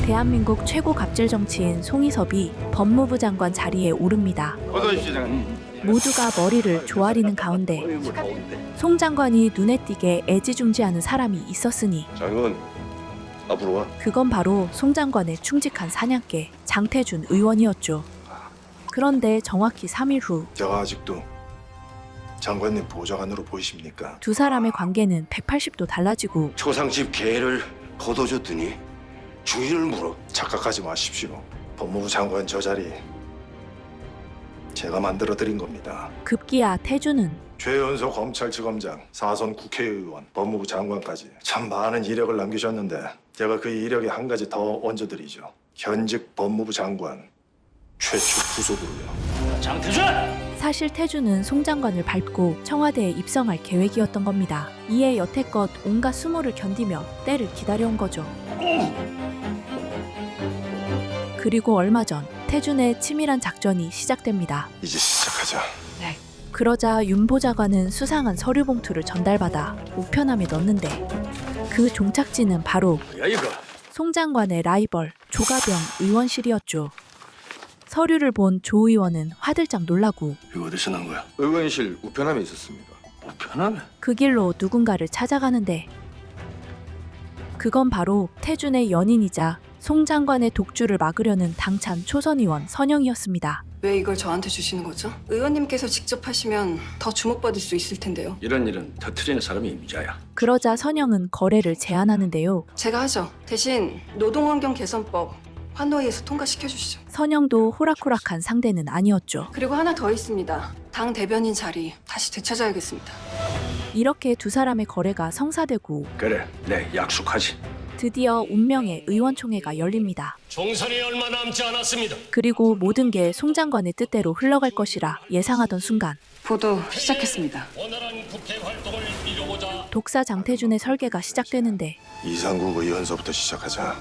대한민국 최고 갑질 정치인 송희섭이 법무부 장관 자리에 오릅니다. 어서 오십시오, 장관님. 모두가 머리를 조아리는 가운데 송 장관이 눈에 띄게 애지중지하는 사람이 있었으니 장관, 앞으로 와. 그건 바로 송 장관의 충직한 사냥개 장태준 의원이었죠. 그런데 정확히 3일 후 제가 아직도 장관님 보좌관으로 보이십니까? 두 사람의 관계는 180도 달라지고 초상집 개를 걷어줬더니 주인을 물어. 착각하지 마십시오. 법무부 장관 저 자리 제가 만들어 드린 겁니다. 급기야 태준은 최연소 검찰지검장, 4선 국회의원, 법무부 장관까지 참 많은 이력을 남기셨는데 제가 그 이력에 한 가지 더 얹어드리죠. 현직 법무부 장관 최초 부속으로요. 장태준! 사실 태준은 송 장관을 밟고 청와대에 입성할 계획이었던 겁니다. 이에 여태껏 온갖 수모를 견디며 때를 기다려온 거죠. 그리고 얼마 전 태준의 치밀한 작전이 시작됩니다. 이제 시작하자. 그러자 윤 보좌관은 수상한 서류 봉투를 전달받아 우편함에 넣는데 그 종착지는 바로 야, 이거. 송 장관의 라이벌 조가병 의원실이었죠. 서류를 본 조 의원은 화들짝 놀라고 이거 어디서 난 거야? 의원실 우편함에 있었습니다. 우편함에? 그 길로 누군가를 찾아가는데 그건 바로 태준의 연인이자 송 장관의 독주를 막으려는 당찬 초선 의원 선영이었습니다. 왜 이걸 저한테 주시는 거죠? 의원님께서 직접 하시면 더 주목받을 수 있을 텐데요. 이런 일은 터트리는 사람이 임자야. 그러자 선영은 거래를 제안하는데요. 제가 하죠. 대신 노동환경 개선법 환노위에서 통과시켜 주시죠. 선영도 호락호락한 상대는 아니었죠. 그리고 하나 더 있습니다. 당 대변인 자리 다시 되찾아야겠습니다. 이렇게 두 사람의 거래가 성사되고 그래, 내 약속하지. 드디어 운명의 의원총회가 열립니다. 총선이 얼마 남지 않았습니다. 그리고 모든 게 송 장관의 뜻대로 흘러갈 것이라 예상하던 순간 보도 시작했습니다. 원활한 국회 활동을 이루고자 독사 장태준의 설계가 시작되는데 이상국 의원서부터 시작하자.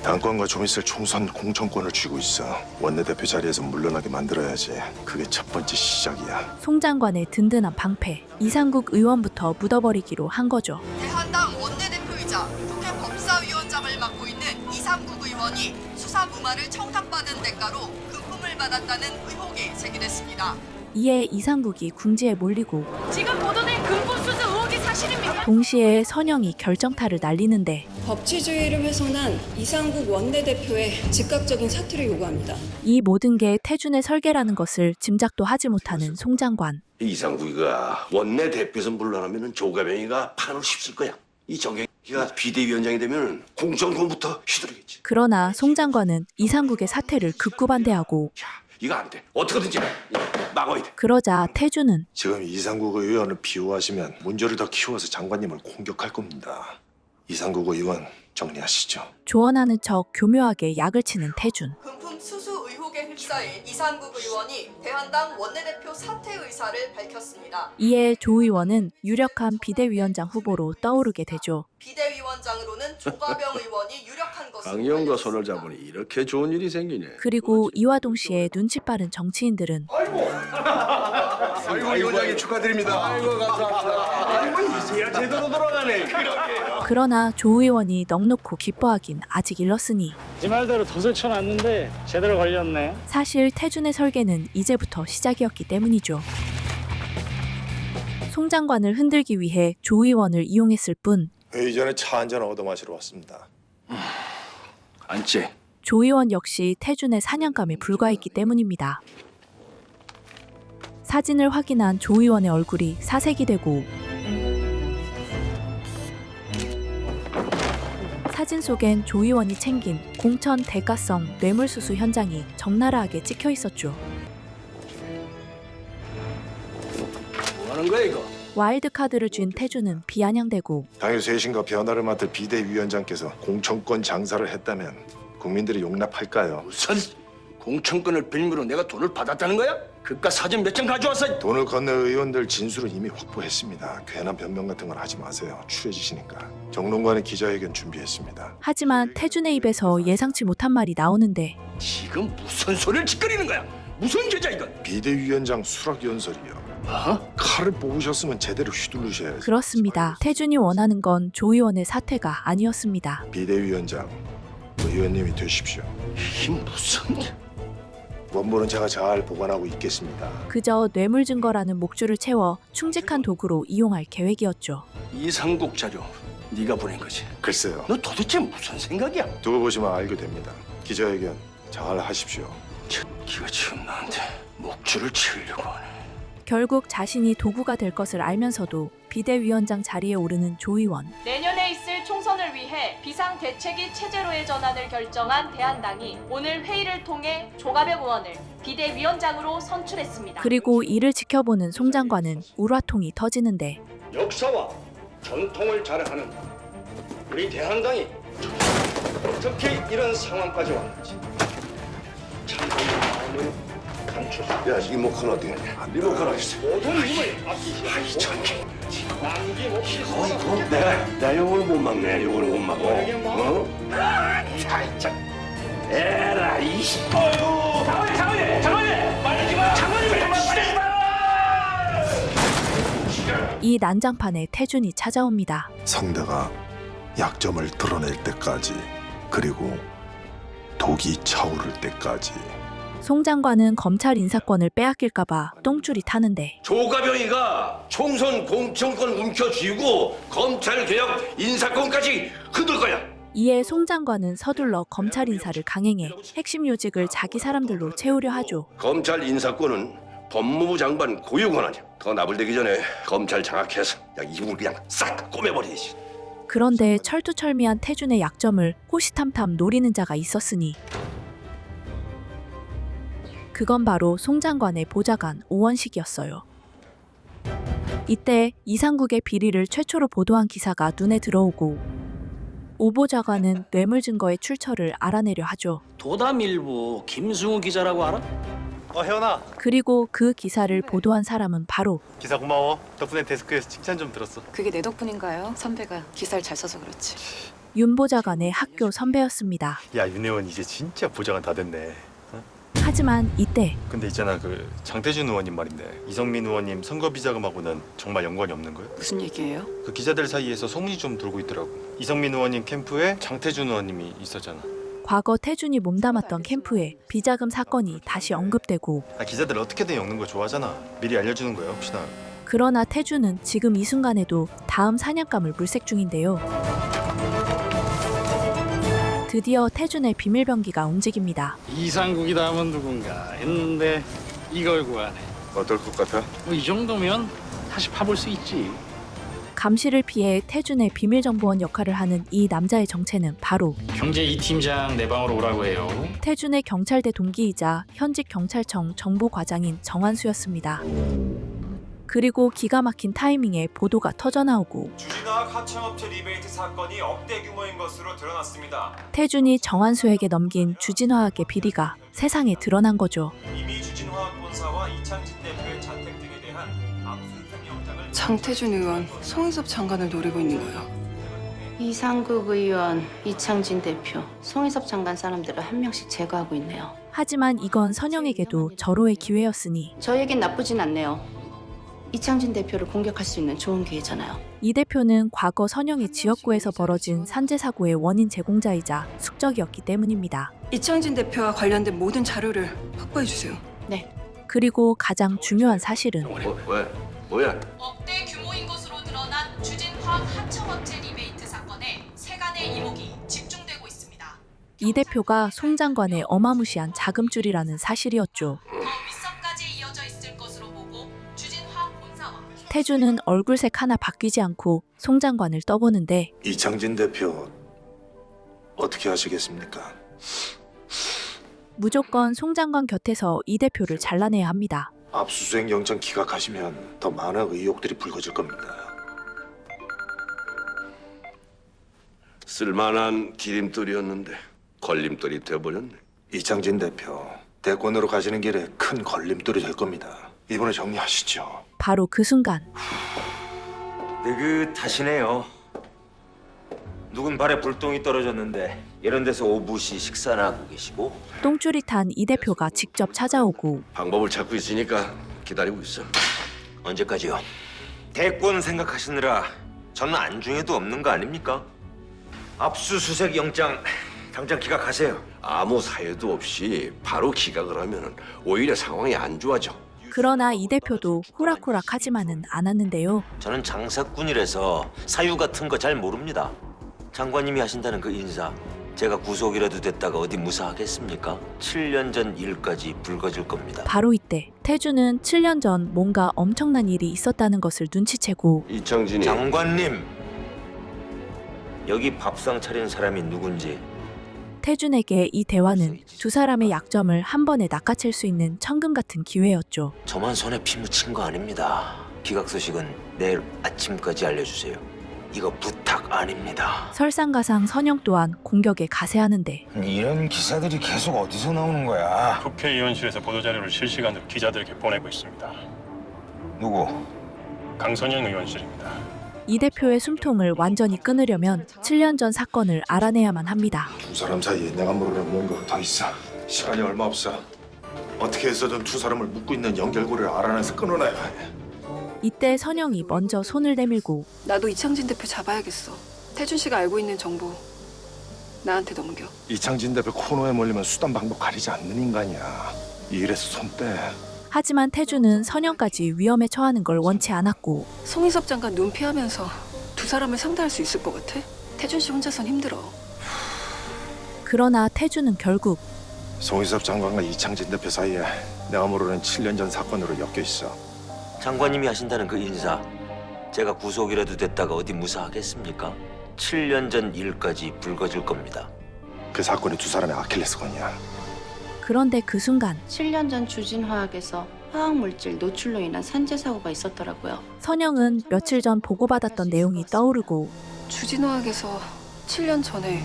당권과 좀 있을 총선 공천권을 쥐고 있어. 원내대표 자리에서 물러나게 만들어야지. 그게 첫 번째 시작이야. 송 장관의 든든한 방패 이상국 의원부터 묻어버리기로 한 거죠. 대한당 원내대표이자 국회 법사위원장을 맡고 있는 이상국 의원이 수사 무마를 청탁받은 대가로 금품을 받았다는 의혹이 제기됐습니다. 이에 이상국이 궁지에 몰리고 지금 보도된 금품 수수 의혹이 사실입니다. 동시에 선영이 결정타를 날리는데 법치주의를 훼손한 이상국 원내대표의 즉각적인 사퇴를 요구합니다. 이 모든 게 태준의 설계라는 것을 짐작도 하지 못하는 송 장관. 이상국이가 원내대표에서 물러나면 조가병이가 판을 휩쓸 거야. 이 정경이가 비대위원장이 되면 공천권부터 휘두르겠지. 그러나 송 장관은 이상국의 사퇴를 극구 반대하고 야, 이거 안 돼. 어떻게든지 막아야 돼. 그러자 태준은 지금 이상국 의원을 비호하시면 문제를 더 키워서 장관님을 공격할 겁니다. 이상국 의원 정리하시죠. 조언하는 척 교묘하게 약을 치는 태준. 금품 수수 의혹에 휩싸인 이상국 의원이 대한당 원내대표 사퇴 의사를 밝혔습니다. 이에 조 의원은 유력한 비대위원장 후보로 떠오르게 되죠. 비대위원장으로는 조가병 의원이 유력한 것으로 강의원과 손을 알려졌습니다. 잡으니 이렇게 좋은 일이 생기네. 그리고 이와 동시에 눈치 빠른 정치인들은 아이고, 의원장님 축하드립니다. 아이고, 감사합니다. 아이고, 이제야 제대로 돌아가네. 그러나 조 의원이 넋놓고 기뻐하긴 아직 일렀으니 네 말대로 덫을 쳐놨는데 제대로 걸렸네. 사실 태준의 설계는 이제부터 시작이었기 때문이죠. 송 장관을 흔들기 위해 조 의원을 이용했을 뿐 회의 전에 차 한잔 얻어 마시러 왔습니다. 앉지. 조 의원 역시 태준의 사냥감에 불과했기 때문입니다. 사진을 확인한 조 의원의 얼굴이 사색이 되고 사진 속엔 조 의원이 챙긴 공천 대가성 뇌물수수 현장이 적나라하게 찍혀 있었죠. 뭐 하는 거야 이거? 와일드카드를 쥔 태준은 비아냥대고 당일 쇄신과 변화를 맡을 비대위원장께서 공천권 장사를 했다면 국민들이 용납할까요? 무슨 공천권을 빌미로 내가 돈을 받았다는 거야? 그깟 사진 몇 장 가져왔어. 돈을 건넨 의원들 진술은 이미 확보했습니다. 괜한 변명 같은 건 하지 마세요. 추해지시니까. 정론관의 기자회견 준비했습니다. 하지만 태준의 입에서 예상치 못한 말이 나오는데 지금 무슨 소리를 짓거리는 거야? 무슨 계좌 이건? 비대위원장 수락연설이요. 어? 칼을 뽑으셨으면 제대로 휘둘르셔야죠. 그렇습니다. 태준이 원하는 건 조 의원의 사퇴가 아니었습니다. 비대위원장 의원님이 되십시오. 이 무슨... 원본은 제가 잘 보관하고 있겠습니다. 그저 뇌물 증거라는 목줄을 채워 충직한 도구로 이용할 계획이었죠. 이상국 자료 네가 보낸 거지? 글쎄요. 너 도대체 무슨 생각이야? 두고 보시면 알게 됩니다. 기자회견 잘 하십시오. 기가 지금 나한테 목줄을 치려고 하네. 결국 자신이 도구가 될 것을 알면서도 비대위원장 자리에 오르는 조 의원. 내년에 있을 총선을 위해 비상대책위 체제로의 전환을 결정한 대한당이 오늘 회의를 통해 조가병 의원을 비대위원장으로 선출했습니다. 그리고 이를 지켜보는 송 장관은 울화통이 터지는데 역사와 전통을 자랑하는 우리 대한당이 어떻게 이런 상황까지 왔는지 참고의 마음을 감춰. 야, 리모컨 어디 갔냐? 리모컨 어디 있어? 모든 힘을 아끼지 않고 남김없이 이거 내가 요걸 못 막네. 요걸 못 막어. 어? 아이 참. 에라 이씨. 장관님 말리지 마. 말리지 마. 이 난장판에 태준이 찾아옵니다. 상대가 약점을 드러낼 때까지, 그리고 독이 차오를 때까지. 송 장관은 검찰 인사권을 빼앗길까봐 똥줄이 타는데 조가병이가 총선 공천권 움켜쥐고 검찰개혁 인사권까지 흔들 거야. 이에 송 장관은 서둘러 검찰 인사를 강행해 핵심 요직을 자기 사람들로 채우려 하죠. 검찰 인사권은 법무부 장관 고유 권한이야. 더 나불대기 전에 검찰 장악해서 이불 그냥 싹 꼬매버리지. 그런데 철두철미한 태준의 약점을 호시탐탐 노리는 자가 있었으니 그건 바로 송 장관의 보좌관 오원식이었어요. 이때 이상국의 비리를 최초로 보도한 기사가 눈에 들어오고 오 보좌관은 뇌물 증거의 출처를 알아내려 하죠. 도담일보 김승우 기자라고 알아? 혜원아, 그리고 그 기사를 보도한 사람은 바로 기사 고마워. 덕분에 데스크에서 칭찬 좀 들었어. 그게 내 덕분인가요? 선배가 기사를 잘 써서 그렇지. 윤 보좌관의 학교 선배였습니다. 야, 윤 의원 이제 진짜 보좌관 다 됐네. 하지만 이때 근데 있잖아, 그 장태준 의원님 말인데 이성민 의원님 선거 비자금하고는 정말 연관이 없는 거예요? 무슨 얘기예요? 그 기자들 사이에서 소문이 좀 돌고 있더라고. 이성민 의원님 캠프에 장태준 의원님이 있었잖아. 과거 태준이 몸담았던 캠프에 비자금 사건이 다시 언급되고 기자들 어떻게든 엮는 거 좋아하잖아. 미리 알려주는 거야, 혹시나. 그러나 태준은 지금 이 순간에도 다음 사냥감을 물색 중인데요. 드디어 태준의 비밀병기가 움직입니다. 이상국이 다음은 누군가 했는데 이걸 구하네. 어떨 것 같아? 이 정도면 다시 파볼 수 있지. 감시를 피해 태준의 비밀정보원 역할을 하는 이 남자의 정체는 바로 경제 2팀장 내 방으로 오라고 해요. 태준의 경찰대 동기이자 현직 경찰청 정보과장인 정한수였습니다. 그리고 기가 막힌 타이밍에 보도가 터져나오고 주진화학 하청업체 리베이트 사건이 억대 규모인 것으로 드러났습니다. 태준이 정한수에게 넘긴 주진화학의 비리가 세상에 드러난 거죠. 이미 주진화학 본사와 이창진 대표의 자택 등에 대한 압수수색 영장을 장태준 의원, 송희섭 장관을 노리고 있는 거예요. 이상국 의원, 이창진 대표, 송희섭 장관 사람들을 한 명씩 제거하고 있네요. 하지만 이건 선영에게도 절호의 기회였으니 저에겐 나쁘진 않네요. 이창진 대표를 공격할 수 있는 좋은 기회잖아요. 이 대표는 과거 선영의 지역구에서 벌어진 산재 사고의 원인 제공자이자 숙적이었기 때문입니다. 이창진 대표와 관련된 모든 자료를 확보해 주세요. 네. 그리고 가장 중요한 사실은 왜? 뭐야? 억대 규모인 것으로 드러난 주진화학 하청업체 리베이트 사건에 세간의 이목이 집중되고 있습니다. 이 대표가 송 장관의 어마무시한 자금줄이라는 사실이었죠. 더 윗선까지 이어져 있을 것으로 보고 주진화학 본사와 태준은 얼굴색 하나 바뀌지 않고 송 장관을 떠보는데 이창진 대표 어떻게 하시겠습니까? 무조건 송 장관 곁에서 이 대표를 잘라내야 합니다. 압수수색 영장 기각하시면 더 많은 의혹들이 불거질 겁니다. 쓸만한 기림돌이었는데 걸림돌이 돼버렸네. 이창진 대표 대권으로 가시는 길에 큰 걸림돌이 될 겁니다. 이번에 정리하시죠. 바로 그 순간 느긋하시네요. 누군 발에 불똥이 떨어졌는데 이런 데서 오붓이 식사나 하고 계시고. 똥줄이 탄 이 대표가 직접 찾아오고 방법을 찾고 있으니까 기다리고 있어. 언제까지요? 대권 생각하시느라 저는 안중에도 없는 거 아닙니까? 압수수색 영장 당장 기각하세요. 아무 사유도 없이 바로 기각을 하면 오히려 상황이 안 좋아져. 그러나 이 대표도 호락호락하지만은 않았는데요. 저는 장사꾼이라서 사유 같은 거 잘 모릅니다. 장관님이 하신다는 그 인사 제가 구속이라도 됐다가 어디 무사하겠습니까? 7년 전 일까지 불거질 겁니다. 바로 이때 태준은 7년 전 뭔가 엄청난 일이 있었다는 것을 눈치채고 이창진이 장관님, 여기 밥상 차린 사람이 누군지 태준에게 이 대화는 두 사람의 약점을 한 번에 낚아챌 수 있는 천금 같은 기회였죠. 저만 손에 피 묻힌 거 아닙니다. 기각 소식은 내일 아침까지 알려주세요. 이거 부탁 아닙니다. 설상가상 선영 또한 공격에 가세하는데 이런 기사들이 계속 어디서 나오는 거야? 국회의원실에서 보도자료를 실시간으로 기자들에게 보내고 있습니다. 누구? 강선영 의원실입니다. 이 대표의 숨통을 완전히 끊으려면 7년 전 사건을 알아내야만 합니다. 두 사람 사이에 내가 모르는 뭔가가 더 있어. 시간이 얼마 없어. 어떻게 해서든 두 사람을 묶고 있는 연결고리를 알아내서 끊어놔야 해. 이때 선영이 먼저 손을 내밀고 나도 이창진 대표 잡아야겠어. 태준 씨가 알고 있는 정보 나한테 넘겨. 이창진 대표 코너에 몰리면 수단 방법 가리지 않는 인간이야. 이 일에서 손 빼. 하지만 태준은 선영까지 위험에 처하는 걸 원치 않았고 송희섭 장관 눈 피하면서 두 사람을 상대할 수 있을 것 같아? 태준 씨 혼자선 힘들어. 그러나 태준은 결국 송희섭 장관과 이창진 대표 사이에 내가 모르는 7년 전 사건으로 엮여 있어. 장관님이 하신다는 그 인사 제가 구속이라도 됐다가 어디 무사하겠습니까? 7년 전 일까지 불거질 겁니다. 그 사건이 두 사람의 아킬레스건이야. 그런데 그 순간 7년 전 주진화학에서 화학물질 노출로 인한 산재 사고가 있었더라고요. 선영은 며칠 전 보고받았던 내용이 떠오르고 주진화학에서 7년 전에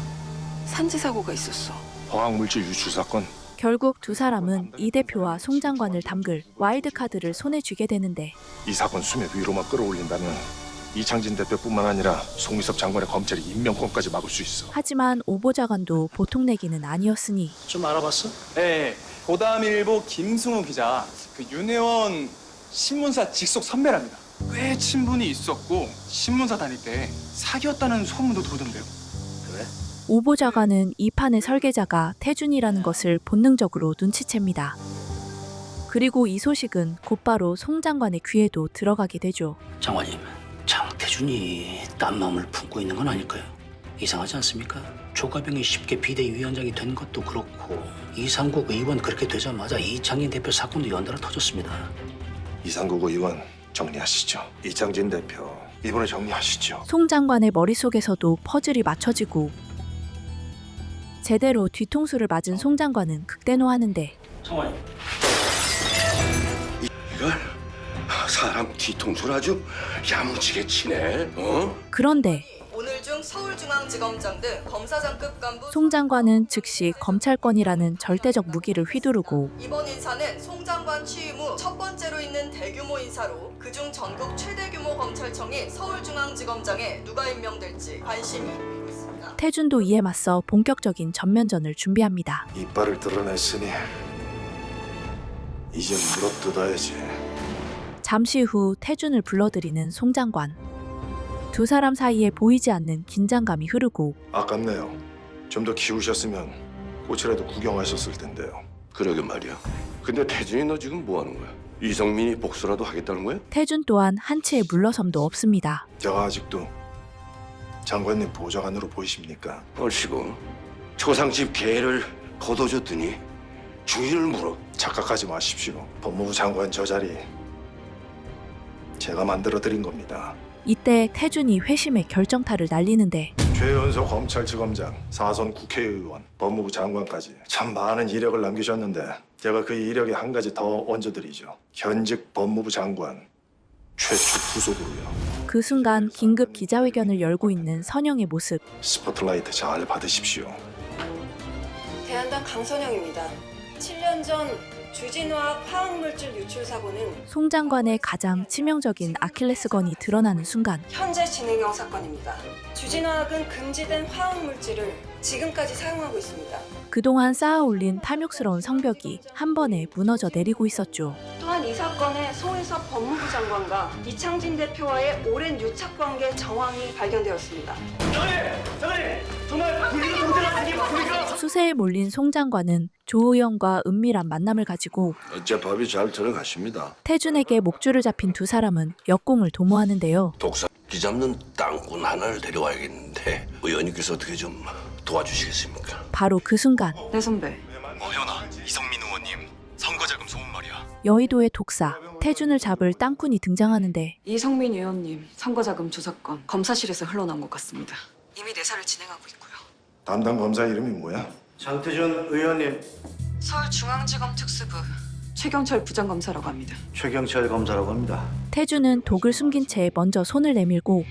산재 사고가 있었어. 화학물질 유출 사건. 결국 두 사람은 이 대표와 송 장관을 담글 와일드카드를 손에 쥐게 되는데 이 사건 수면 위로만 끌어올린다면 이창진 대표뿐만 아니라 송희섭 장관의 검찰이 임명권까지 막을 수 있어. 하지만 오보자관도 보통 내기는 아니었으니 좀 알아봤어? 네, 고담일보 김승우 기자, 그 윤 의원 신문사 직속 선배랍니다. 꽤 친분이 있었고 신문사 다닐 때 사귀었다는 소문도 돌던데요. 오보자관은 이 판의 설계자가 태준이라는 것을 본능적으로 눈치챕니다. 그리고 이 소식은 곧바로 송 장관의 귀에도 들어가게 되죠. 장관님, 장태준이 딴 마음을 품고 있는 건 아닐까요? 이상하지 않습니까? 조가병이 쉽게 비대위원장이 된 것도 그렇고 이상국 의원 그렇게 되자마자 이창진 대표 사건도 연달아 터졌습니다. 이상국 의원 정리하시죠. 이창진 대표 이번에 정리하시죠. 송 장관의 머릿속에서도 퍼즐이 맞춰지고 제대로 뒤통수를 맞은 송 장관은 극대노하는데 장관님. 이걸 사람 뒤통수를 아주 야무지게 치네. 그런데 오늘 중 서울중앙지검장 등 검사장급 간부 송 장관은 즉시 검찰권이라는 절대적 무기를 휘두르고 이번 인사는 송 장관 취임 후 첫 번째로 있는 대규모 인사로 그중 전국 최대 규모 검찰청인 서울중앙지검장에 누가 임명될지 관심이 모이고 있습니다. 태준도 이에 맞서 본격적인 전면전을 준비합니다. 이빨을 드러냈으니 이제 물어뜯어야지. 잠시 후 태준을 불러들이는 송 장관. 두 사람 사이에 보이지 않는 긴장감이 흐르고 아깝네요. 좀 더 키우셨으면 꽃이라도 구경하셨을 텐데요. 그러게 말이야. 근데 태준이 너 지금 뭐 하는 거야? 이성민이 복수라도 하겠다는 거야? 태준 또한 한치의 물러섬도 없습니다. 제가 아직도 장관님 보좌관으로 보이십니까? 얼씨구 초상집 개를 걷어줬더니 주인을 물어. 착각하지 마십시오. 법무부 장관 저 자리 제가 만들어드린 겁니다. 이때 태준이 회심의 결정타를 날리는데 최연소 검찰지검장, 4선 국회의원, 법무부 장관까지 참 많은 이력을 남기셨는데 제가 그 이력에 한 가지 더 얹어드리죠. 현직 법무부 장관 최초 부속으로요. 그 순간 긴급 기자회견을 열고 있는 선영의 모습. 스포트라이트 잘 받으십시오. 대한당 강선영입니다. 7년 전 주진화학 화학물질 유출 사고는 송 장관의 가장 치명적인 아킬레스건이 드러나는 순간 현재 진행형 사건입니다. 주진화학은 금지된 화학물질을 지금까지 사용하고 있습니다. 그동안 쌓아올린 탐욕스러운 성벽이 한 번에 무너져 내리고 있었죠. 또한 이 사건에 송희석 법무부 장관과 이창진 대표와의 오랜 유착 관계 정황이 발견되었습니다. 수세에 몰린 송 장관은 조 의원과 은밀한 만남을 가지고 어젯밤이 잘 들어가십니다. 태준에게 목줄을 잡힌 두 사람은 역공을 도모하는데요. 독사 기 잡는 땅꾼 하나를 데려와야겠는데 의원님께서 어떻게 좀 도와주시겠습니까? 바로 그 순간 네 선배. 현아, 이성민 의원님 선거자금 소문 말이야. 여의도의 독사 태준을 잡을 땅꾼이 등장하는데 이성민 의원님 선거자금 조사건 검사실에서 흘러나온 것 같습니다. 이미 내사를 진행하고 있고요. 담당 검사 이름이 뭐야? 장태준 의원님, 서울중앙지검 특수부 최경철 부장검사라고 합니다. 최경철 검사라고 합니다. 태준은 독을 숨긴 채 먼저 손을 내밀고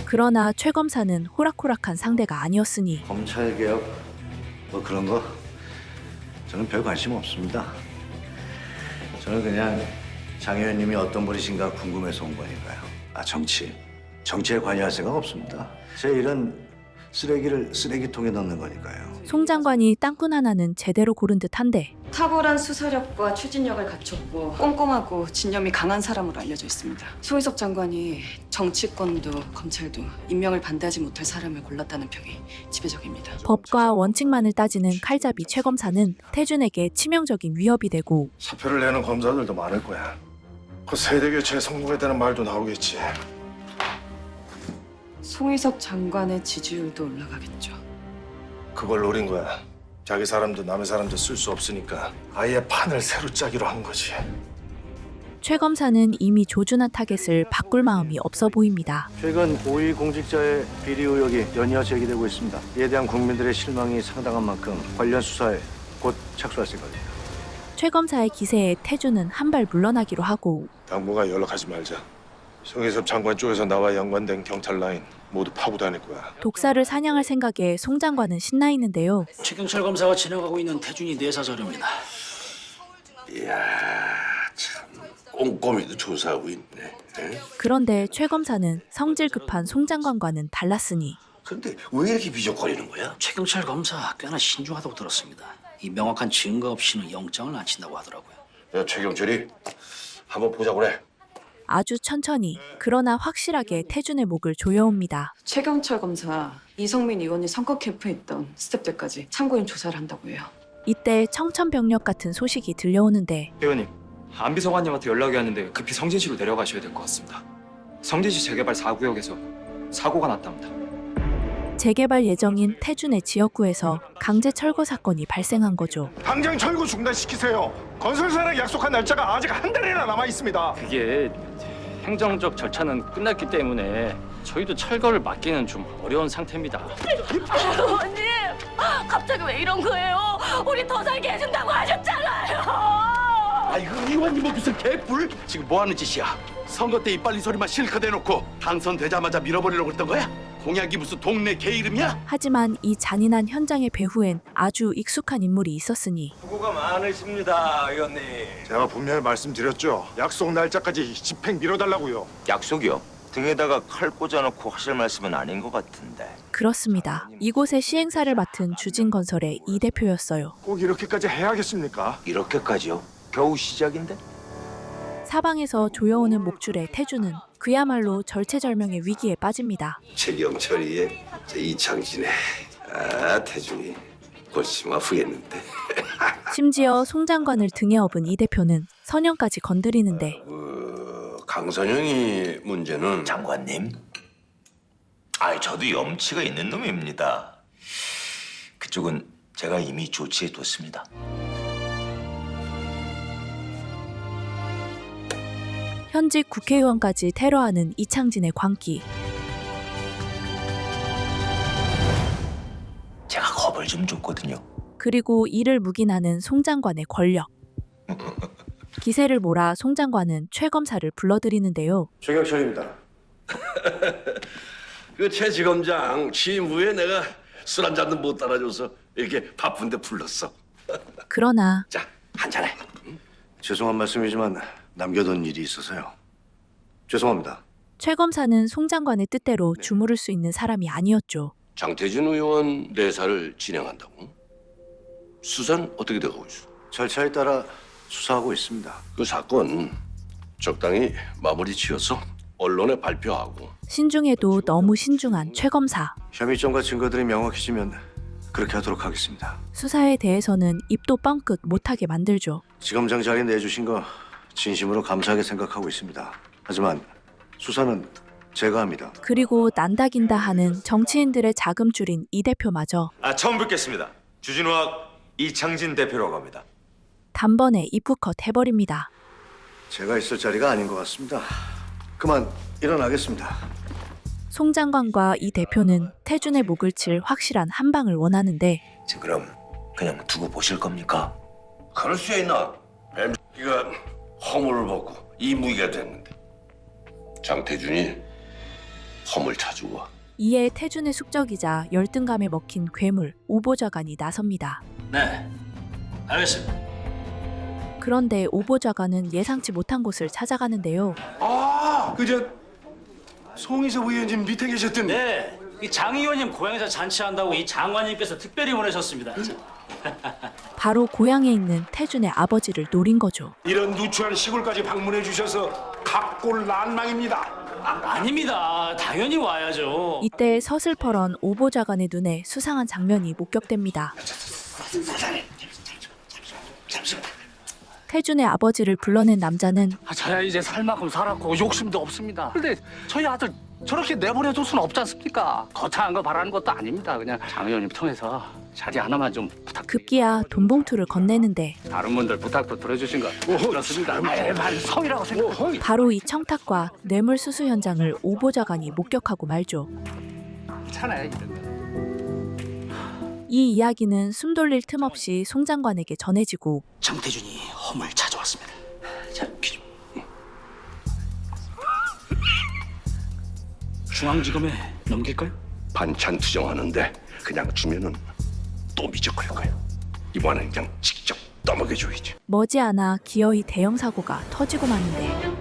그러나 최 검사는 호락호락한 상대가 아니었으니 검찰개혁 뭐 그런 거 저는 별 관심 없습니다. 저는 그냥 장 의원님이 어떤 분이신가 궁금해서 온 거니까요. 정치에 관여할 생각 없습니다. 제 일은 쓰레기를 쓰레기통에 넣는 거니까요. 송 장관이 땅꾼 하나는 제대로 고른 듯한데 탁월한 수사력과 추진력을 갖췄고 꼼꼼하고 진념이 강한 사람으로 알려져 있습니다. 송희석 장관이 정치권도 검찰도 임명을 반대하지 못할 사람을 골랐다는 평이 지배적입니다. 법과 원칙만을 따지는 칼잡이 최 검사는 태준에게 치명적인 위협이 되고 사표를 내는 검사들도 많을 거야. 그 세대교체 성공에 대한 말도 나오겠지. 송희석 장관의 지지율도 올라가겠죠. 그걸 노린 거야. 자기 사람도 남의 사람도 쓸 수 없으니까 아예 판을 새로 짜기로 한 거지. 최 검사는 이미 조준한 타겟을 바꿀 마음이 없어 보입니다. 최근 고위 공직자의 비리 의혹이 연이어 제기되고 있습니다. 이에 대한 국민들의 실망이 상당한 만큼 관련 수사에 곧 착수할 생각입니다. 최 검사의 기세에 태준은 한 발 물러나기로 하고 당분간 연락하지 말자. 송희섭 장관 쪽에서 나와 연관된 경찰 라인 모두 파고 다닐 거야. 독사를 사냥할 생각에 송 장관은 신나 있는데요. 최경철 검사가 진행하고 있는 태준이 내사 자료입니다. 이야, 참 꼼꼼히도 조사하고 있네. 에? 그런데 최 검사는 성질 급한 송 장관과는 달랐으니 근데 왜 이렇게 비적거리는 거야? 최경철 검사 꽤나 신중하다고 들었습니다. 이 명확한 증거 없이는 영장을 안 친다고 하더라고요. 야, 최경철이 한번 보자고 그래. 아주 천천히 그러나 확실하게 태준의 목을 조여옵니다. 최경철 검사, 이성민 의원이 선거 캠프에 있던 스태프들까지 참고인 조사를 한다고 해요. 이때 청천벽력 같은 소식이 들려오는데 의원님, 안비서관님한테 연락이 왔는데 급히 성진시로 내려가셔야 될 것 같습니다. 성진시 재개발 4구역에서 사고가 났답니다. 재개발 예정인 태준의 지역구에서 강제 철거 사건이 발생한 거죠. 당장 철거 중단시키세요. 건설사랑 약속한 날짜가 아직 한 달이나 남아 있습니다. 그게 행정적 절차는 끝났기 때문에 저희도 철거를 맡기는 좀 어려운 상태입니다. 언니, 갑자기 왜 이런 거예요? 우리 더 살게 해준다고 하셨잖아요. 아이고 의원님은 무슨 개뿔? 지금 뭐 하는 짓이야? 선거 때 이빨리 소리만 실컷 해놓고 당선되자마자 밀어버리려고 했던 거야? 공약이 무슨 동네 개 이름이야? 하지만 이 잔인한 현장의 배후엔 아주 익숙한 인물이 있었으니 수고가 많으십니다, 의원님. 제가 분명히 말씀드렸죠. 약속 날짜까지 집행 미뤄달라고요. 약속이요? 등에다가 칼 꽂아놓고 하실 말씀은 아닌 것 같은데. 그렇습니다. 이곳의 시행사를 맡은 주진건설의 이 대표였어요. 꼭 이렇게까지 해야겠습니까? 이렇게까지요? 겨우 시작인데? 사방에서 조여오는 목줄에 태준은 그야말로 절체절명의 위기에 빠집니다. 최경철이의 이창진의 태준이 골치마 아프겠는데. 심지어 송 장관을 등에 업은 이 대표는 선영까지 건드리는데 강선영이 문제는 장관님? 저도 염치가 있는 놈입니다. 그쪽은 제가 이미 조치해뒀습니다. 현직 국회의원까지 테러하는 이창진의 광기. 제가 겁을 좀 줬거든요. 그리고 이를 묵인하는 송 장관의 권력. 기세를 몰아 송 장관은 최 검사를 불러들이는데요. 최경철입니다. 그 최 지검장 취임 후에 내가 술 한 잔도 못 따라줘서 이렇게 바쁜데 불렀어. 그러나 자, 한잔해. 죄송한 말씀이지만 남겨둔 일이 있어서요. 죄송합니다. 최 검사는 송 장관의 뜻대로 주무를 수 있는 사람이 아니었죠. 장태준 의원 내사를 진행한다고? 수사는 어떻게 돼가고 있어? 절차에 따라 수사하고 있습니다. 그 사건 적당히 마무리 지어서 언론에 발표하고. 신중해도 너무 신중한 최 검사. 혐의점과 증거들이 명확해지면 그렇게 하도록 하겠습니다. 수사에 대해서는 입도 뻥끗 못하게 만들죠. 지검장 자리 내주신 거 진심으로 감사하게 생각하고 있습니다. 하지만 수사는 제가 합니다. 그리고 난다긴다 하는 정치인들의 자금줄인 이 대표마저 처음 뵙겠습니다. 주진우학 이창진 대표라고 합니다. 단번에 입후컷 해버립니다. 제가 있을 자리가 아닌 것 같습니다. 그만 일어나겠습니다. 송 장관과 이 대표는 태준의 목을 칠 확실한 한 방을 원하는데 그럼 그냥 두고 보실 겁니까? 그럴 수 있나? 뱀새끼가 허물을 벗고 이 무기가 됐는데 장태준이 허물 찾아와. 이에 태준의 숙적이자 열등감에 먹힌 괴물 오보좌관이 나섭니다. 네, 알겠습니다. 그런데 오보좌관은 예상치 못한 곳을 찾아가는데요. 그저 송희섭 의원님 밑에 계셨던. 네, 이 장 의원님 고향에서 잔치한다고 이 장관님께서 특별히 보내셨습니다. 바로 고향에 있는 태준의 아버지를 노린 거죠. 이런 누추한 시골까지 방문해 주셔서 각골난망입니다. 아닙니다. 당연히 와야죠. 이때 서슬퍼런 오보좌관의 눈에 수상한 장면이 목격됩니다. 태준의 아버지를 불러낸 남자는 저야 이제 살 만큼 살았고 욕심도 없습니다. 근데 저희 아들 저렇게 내보내줄 수는 없지 않습니까? 거창한 거 바라는 것도 아닙니다. 그냥 장 의원님 통해서 자리 하나만 좀 부탁. 급기야 돈봉투를 건네는데 다른 분들 부탁도 들어주신 거 그렇습니다. 말 성이라고 생각. 바로 이 청탁과 뇌물수수 현장을 오보좌관이 목격하고 말죠. 괜찮아요 이런 거. 이 이야기는 숨 돌릴 틈 없이 송 장관에게 전해지고 장태준이 허물 찾아왔습니다. 자, 기 좀. 중앙지검에 넘길까요? 반찬 투정하는데 그냥 주면은 또 미적거릴 거야. 이번엔 그냥 직접 떠먹여줘야지. 머지않아 기어이 대형 사고가 터지고 마는데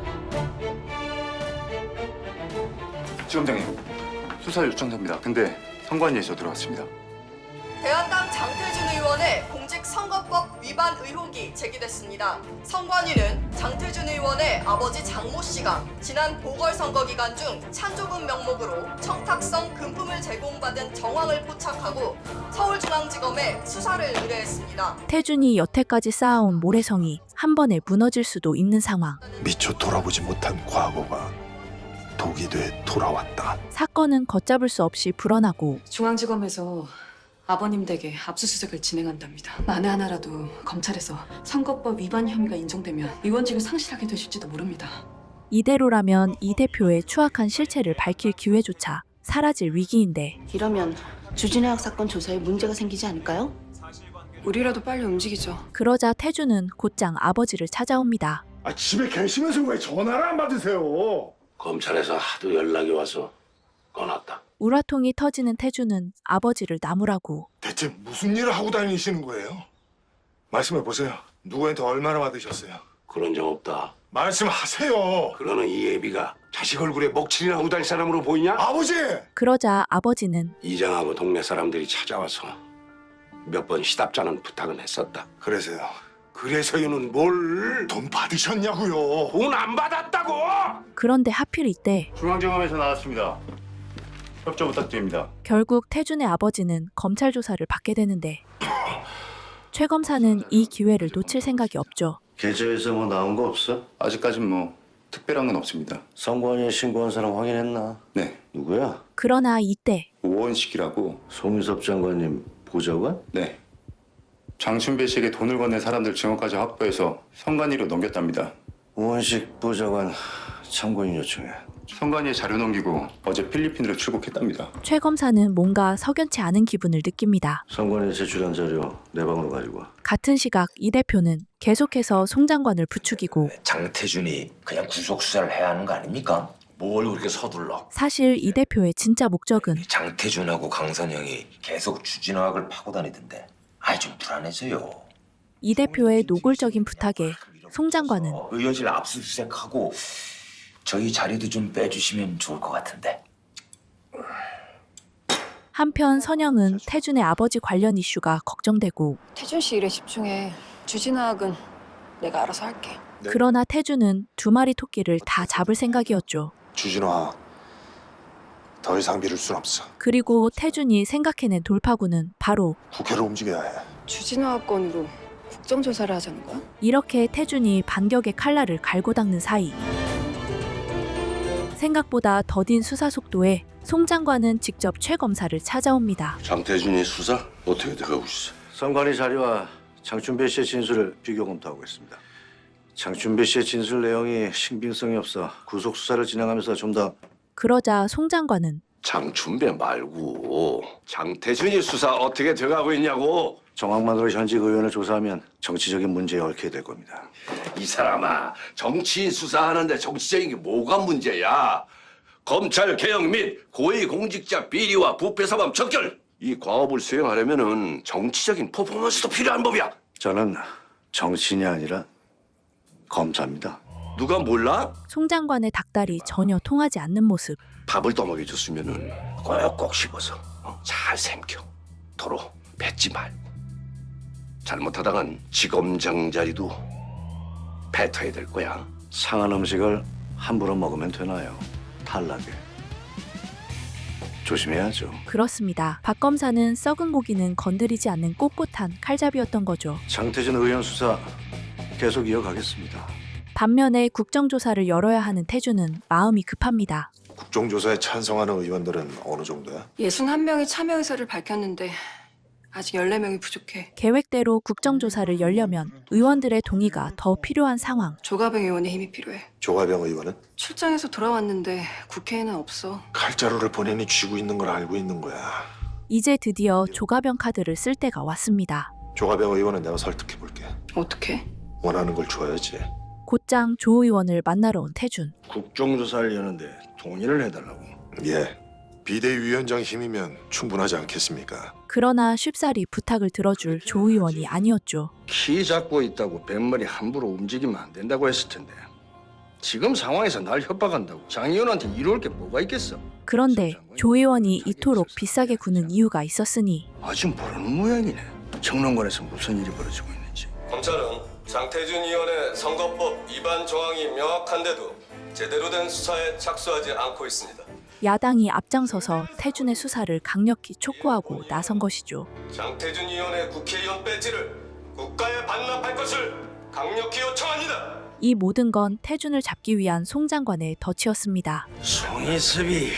지검장님, 수사 요청자입니다. 근데 선관위에서 들어왔습니다. 대한당 장태준 의원의 공직선거법 위반 의혹이 제기됐습니다. 선관위는 장태준 의원의 아버지 장모 씨가 지난 보궐선거 기간 중 찬조금 명목으로 청탁성 금품을 제공받은 정황을 포착하고 서울중앙지검에 수사를 의뢰했습니다. 태준이 여태까지 쌓아온 모래성이 한 번에 무너질 수도 있는 상황. 미처 돌아보지 못한 과거가 독이 돼 돌아왔다. 사건은 걷잡을 수 없이 불어나고 중앙지검에서 아버님 댁에 압수수색을 진행한답니다. 만에 하나라도 검찰에서 선거법 위반 혐의가 인정되면 의원직을 상실하게 되실지도 모릅니다. 이대로라면 이 대표의 추악한 실체를 밝힐 기회조차 사라질 위기인데 이러면 주진우학 사건 조사에 문제가 생기지 않을까요? 우리라도 빨리 움직이죠. 그러자 태준은 곧장 아버지를 찾아옵니다. 집에 계시면서 왜 전화를 안 받으세요? 검찰에서 하도 연락이 와서 꺼놨다. 우라통이 터지는 태준은 아버지를 나무라고. 대체 무슨 일을 하고 다니시는 거예요? 말씀해 보세요. 누구한테 얼마나 받으셨어요? 그런 적 없다. 말씀하세요. 그러는 이 애비가 자식 얼굴에 먹칠이나 하고 다닐 사람으로 보이냐? 아버지! 그러자 아버지는 이장하고 동네 사람들이 찾아와서 몇 번 시답자는 부탁은 했었다. 그래서요. 그래서요는 뭘? 돈 받으셨냐고요? 돈 안 받았다고! 그런데 하필 이때 중앙지검에서 나왔습니다. 협조 부탁드립니다. 결국 태준의 아버지는 검찰 조사를 받게 되는데 최 검사는 이 기회를 놓칠 생각이 없죠. 계좌에서 뭐 나온 거 없어? 아직까진 뭐 특별한 건 없습니다. 선관위에 신고한 사람 확인했나? 네, 누구야? 그러나 이때 오원식이라고. 송희섭 장관님 보좌관? 네. 장춘배 씨에게 돈을 건넨 사람들 증언까지 확보해서 선관위로 넘겼답니다. 오원식 보좌관 참고인 요청해. 선관위에 자료 넘기고 어제 필리핀으로 출국했답니다. 최 검사는 뭔가 석연치 않은 기분을 느낍니다. 선관위에 제출한 자료 내 방으로 가지고 와. 같은 시각 이 대표는 계속해서 송 장관을 부추기고 장태준이 그냥 구속 수사를 해야 하는 거 아닙니까? 뭘 그렇게 서둘러? 사실 이 대표의 진짜 목적은 장태준하고 강선영이 계속 주진우학을 파고 다니던데 좀 불안해서요. 이 대표의 노골적인 부탁에 송 장관은 의원실 압수수색하고 저희 자리도 좀 빼주시면 좋을 것 같은데. 한편 선영은 태준의 아버지 관련 이슈가 걱정되고 태준 씨 일에 집중해. 주진우학은 내가 알아서 할게. 그러나 태주는 두 마리 토끼를 다 잡을 생각이었죠. 주진화, 더 이상 미룰 순 없어. 그리고 태준이 생각해낸 돌파구는 바로 국회로 움직여야 해. 주진화 건으로 국정조사를 하자는 거야? 이렇게 태준이 반격의 칼날을 갈고 닦는 사이 생각보다 더딘 수사 속도에 송 장관은 직접 최 검사를 찾아옵니다. 장태준이 수사 어떻게 돼가고 있어? 선관위 자료와 장춘배 씨의 진술을 비교 검토하고 있습니다. 장춘배 씨의 진술 내용이 신빙성이 없어 구속 수사를 진행하면서 좀 더 그러자 송 장관은 장춘배 말고 장태준이 수사 어떻게 돼가고 있냐고. 정황만으로 현직 의원을 조사하면 정치적인 문제에 얽히게 될 겁니다. 이 사람아, 정치인 수사하는데 정치적인 게 뭐가 문제야? 검찰 개혁 및 고위공직자 비리와 부패 사범 척결, 이 과업을 수행하려면은 정치적인 퍼포먼스도 필요한 법이야. 저는 정치인이 아니라 검사입니다. 누가 몰라? 송 장관의 닭다리 전혀 통하지 않는 모습. 밥을 떠먹여줬으면은 꼭꼭 씹어서 잘 삼켜. 도로 뱉지 말고. 잘못하다간 지검장 자리도 뱉어야 될 거야. 상한 음식을 함부로 먹으면 되나요? 탈락에. 조심해야죠. 그렇습니다. 박 검사는 썩은 고기는 건드리지 않는 꼿꼿한 칼잡이였던 거죠. 장태준 의원 수사 계속 이어가겠습니다. 반면에 국정조사를 열어야 하는 태준은 마음이 급합니다. 국정조사에 찬성하는 의원들은 어느 정도야? 61명이 참여 의사를 밝혔는데 아직 14명이 부족해. 계획대로 국정조사를 열려면 의원들의 동의가 더 필요한 상황. 조가병 의원의 힘이 필요해. 조가병 의원은? 출장에서 돌아왔는데 국회에는 없어. 칼자루를 본인이 쥐고 있는 걸 알고 있는 거야. 이제 드디어 조가병 카드를 쓸 때가 왔습니다. 조가병 의원은 내가 설득해볼게. 어떻게? 원하는 걸 줘야지. 곧장 조 의원을 만나러 온 태준. 국정조사를 여는데 동의를 해달라고. 예. 비대위원장 힘이면 충분하지 않겠습니까? 그러나 쉽사리 부탁을 들어줄 조 의원이 아니었죠. 키 잡고 있다고 뱃머리 함부로 움직이면 안 된다고 했을 텐데 지금 상황에서 날 협박한다고 장 의원한테 이룰 게 뭐가 있겠어? 그런데 조 의원이 이토록 비싸게 구는 이유가 있었으니 아직 모르는 모양이네. 정론관에서 무슨 일이 벌어지고 있는지. 검찰은 장태준 의원의 선거법 위반 정황이 명확한데도 제대로 된 수사에 착수하지 않고 있습니다. 야당이 앞장서서 태준의 수사를 강력히 촉구하고 나선 것이죠. 장태준 의원의 국회의원 배지를 국가에 반납할 것을 강력히 요청합니다. 이 모든 건 태준을 잡기 위한 송 장관의 덫이었습니다. 송이섭이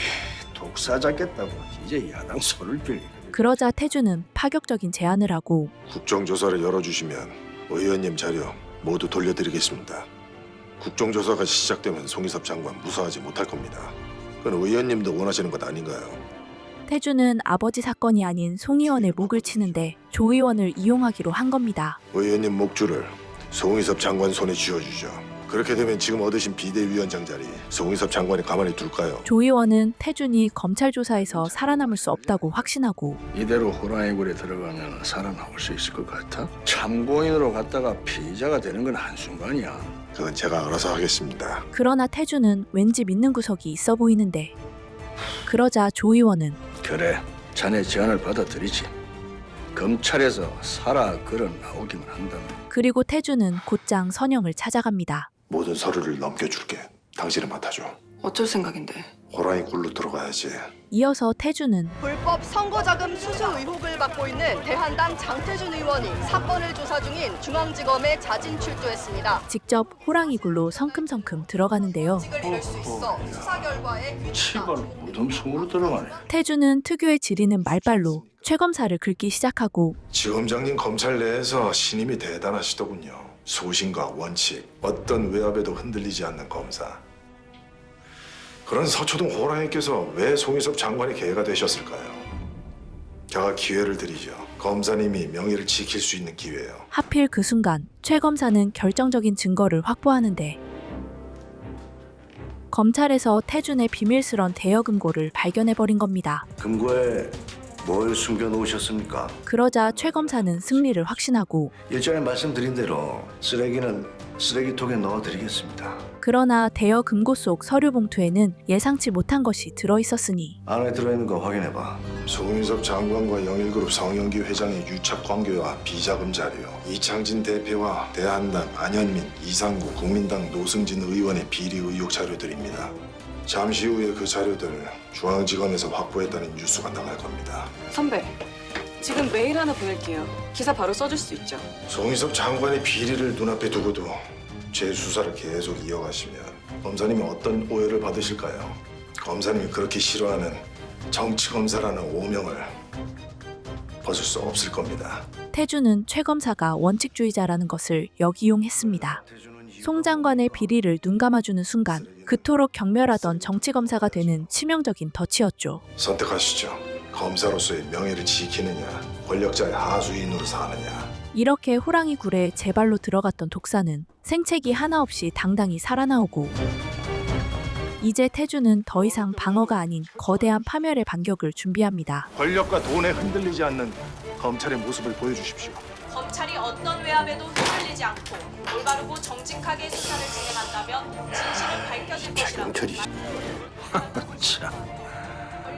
독사 잡겠다고 이제 야당 손을 빌리네. 그러자 태준은 파격적인 제안을 하고 국정조사를 열어주시면 의원님 자료 모두 돌려드리겠습니다. 국정조사가 시작되면 송희섭 장관 무사하지 못할 겁니다. 그건 의원님도 원하시는 것 아닌가요? 태준은 아버지 사건이 아닌 송 의원의 목을 치는데 조 의원을 이용하기로 한 겁니다. 의원님 목줄을 송희섭 장관 손에 쥐어주죠. 그렇게 되면 지금 얻으신 비대위원장 자리 송희섭 장관이 가만히 둘까요? 조 의원은 태준이 검찰 조사에서 살아남을 수 없다고 확신하고 이대로 호랑이 굴에 들어가면 살아나올 수 있을 것 같아? 참고인으로 갔다가 피의자가 되는 건 한순간이야. 그건 제가 알아서 하겠습니다. 그러나 태준은 왠지 믿는 구석이 있어 보이는데 그러자 조 의원은 그래, 자네 제안을 받아들이지. 검찰에서 살아 걸어 나오기만 한다면. 그리고 태준은 곧장 선영을 찾아갑니다. 모든 서류를 넘겨줄게. 당신은 맡아줘. 어쩔 생각인데? 호랑이 굴로 들어가야지. 이어서 태준은 불법 선거자금 수수 의혹을 받고 있는 대한당 장태준 의원이 사건을 조사 중인 중앙지검에 자진 출두했습니다. 직접 호랑이 굴로 성큼성큼 들어가는데요. 이룰 수 있어 수사 결과에 치발 무덤 속으로 들어가네. 태준은 특유의 지리는 말발로 최 검사를 긁기 시작하고 지검장님 검찰 내에서 신임이 대단하시더군요. 소신과 원칙, 어떤 외압에도 흔들리지 않는 검사. 그런 서초동 호랑이께서 왜 송희섭 장관이 계기가 되셨을까요? 제가 기회를 드리죠. 검사님이 명예를 지킬 수 있는 기회예요. 하필 그 순간 최 검사는 결정적인 증거를 확보하는데 검찰에서 태준의 비밀스런 대여금고를 발견해버린 겁니다. 금고에 뭘 숨겨놓으셨습니까? 그러자 최 검사는 승리를 확신하고 일전에 말씀드린 대로 쓰레기는 쓰레기통에 넣어드리겠습니다. 그러나 대여 금고 속 서류 봉투에는 예상치 못한 것이 들어있었으니 안에 들어있는 거 확인해봐. 송인섭 장관과 영일그룹 성영기 회장의 유착 관계와 비자금 자료, 이창진 대표와 대한당 안현민, 이상구, 국민당 노승진 의원의 비리 의혹 자료들입니다. 잠시 후에 그 자료들 중앙지검에서 확보했다는 뉴스가 나갈 겁니다. 선배, 지금 메일 하나 보낼게요. 기사 바로 써줄 수 있죠. 송인섭 장관의 비리를 눈앞에 두고도 제 수사를 계속 이어가시면 검사님이 어떤 오해를 받으실까요? 검사님이 그렇게 싫어하는 정치검사라는 오명을 벗을 수 없을 겁니다. 태준은 최 검사가 원칙주의자라는 것을 역이용했습니다. 송 장관의 비리를 눈감아주는 순간 그토록 경멸하던 정치검사가 되는 치명적인 덫이었죠. 선택하시죠. 검사로서의 명예를 지키느냐, 권력자의 하수인으로 사느냐. 이렇게 호랑이 굴에 제 발로 들어갔던 독사는 생채기 하나 없이 당당히 살아나오고 이제 태준은 더 이상 방어가 아닌 거대한 파멸의 반격을 준비합니다. 권력과 돈에 흔들리지 않는 검찰의 모습을 보여주십시오. 검찰이 어떤 외압에도 흔들리지 않고 올바르고 정직하게 수사를 진행한다면 진실은 밝혀질 것이라고. 참,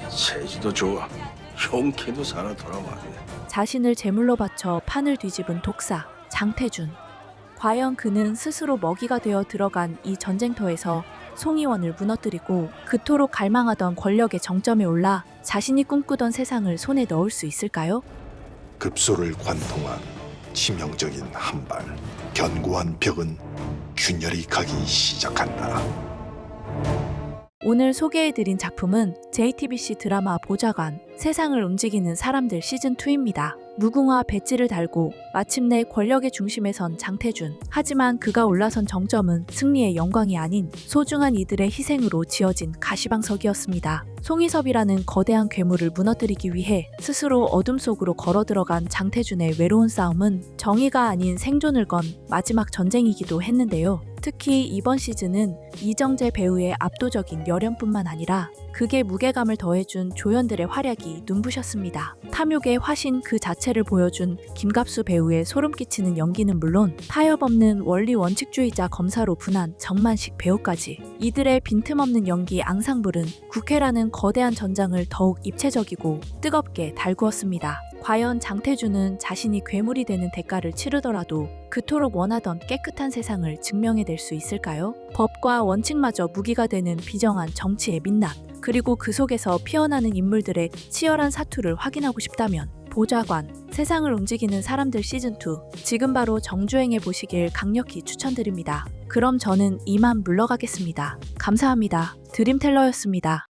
세지도 좋아. 형캐도 살아 돌아가네. 자신을 제물로 바쳐 판을 뒤집은 독사 장태준. 과연 그는 스스로 먹이가 되어 들어간 이 전쟁터에서 송이원을 무너뜨리고 그토록 갈망하던 권력의 정점에 올라 자신이 꿈꾸던 세상을 손에 넣을 수 있을까요? 급소를 관통한 치명적인 한 발, 견고한 벽은 균열이 가기 시작한다. 오늘 소개해드린 작품은 JTBC 드라마 보좌관, 세상을 움직이는 사람들 시즌2입니다. 무궁화 배지를 달고 마침내 권력의 중심에 선 장태준. 하지만 그가 올라선 정점은 승리의 영광이 아닌 소중한 이들의 희생으로 지어진 가시방석이었습니다. 송이섭이라는 거대한 괴물을 무너뜨리기 위해 스스로 어둠 속으로 걸어 들어간 장태준의 외로운 싸움은 정의가 아닌 생존을 건 마지막 전쟁이기도 했는데요. 특히 이번 시즌은 이정재 배우의 압도적인 열연뿐만 아니라 극의 무게감을 더해준 조연들의 활약이 눈부셨습니다. 탐욕의 화신 그 자체를 보여준 김갑수 배우의 소름 끼치는 연기는 물론 타협 없는 원리 원칙주의자 검사로 분한 정만식 배우까지 이들의 빈틈없는 연기 앙상블은 국회라는 거대한 전장을 더욱 입체적이고 뜨겁게 달구었습니다. 과연 장태준은 자신이 괴물이 되는 대가를 치르더라도 그토록 원하던 깨끗한 세상을 증명해낼 수 있을까요? 법과 원칙마저 무기가 되는 비정한 정치의 민낯, 그리고 그 속에서 피어나는 인물들의 치열한 사투를 확인하고 싶다면 보좌관, 세상을 움직이는 사람들 시즌2 지금 바로 정주행해 보시길 강력히 추천드립니다. 그럼 저는 이만 물러가겠습니다. 감사합니다. 드림텔러였습니다.